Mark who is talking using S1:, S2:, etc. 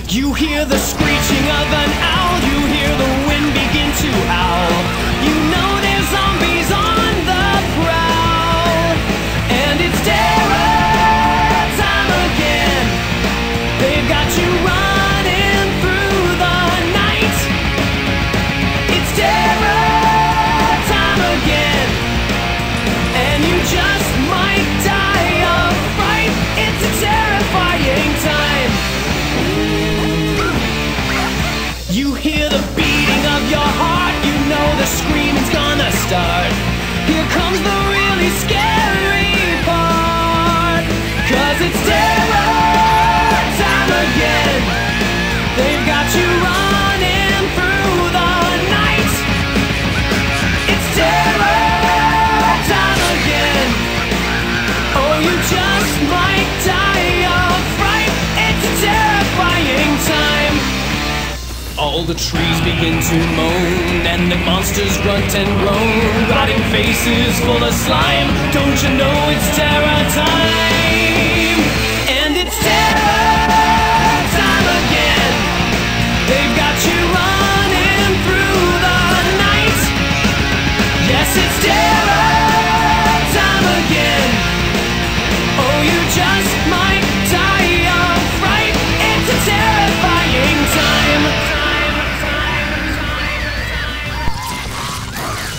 S1: You hear the screeching of an owl, you hear the wind begin to howl. You know there's zombies on the prowl, and it's terror time again. They've got you running through the night. It's terror time again, and you just might die of fright. It's a terrifying time. You hear the beating of your heart, you know the screaming's gonna start. Here comes the really scary part, 'cause it's terror time again. They've got you running through the night. It's terror time again. Oh, you just might die of fright. It's a terrifying time. All the trees begin to moan, and the monsters grunt and groan, rotting faces full of slime. Don't you know it's terror time?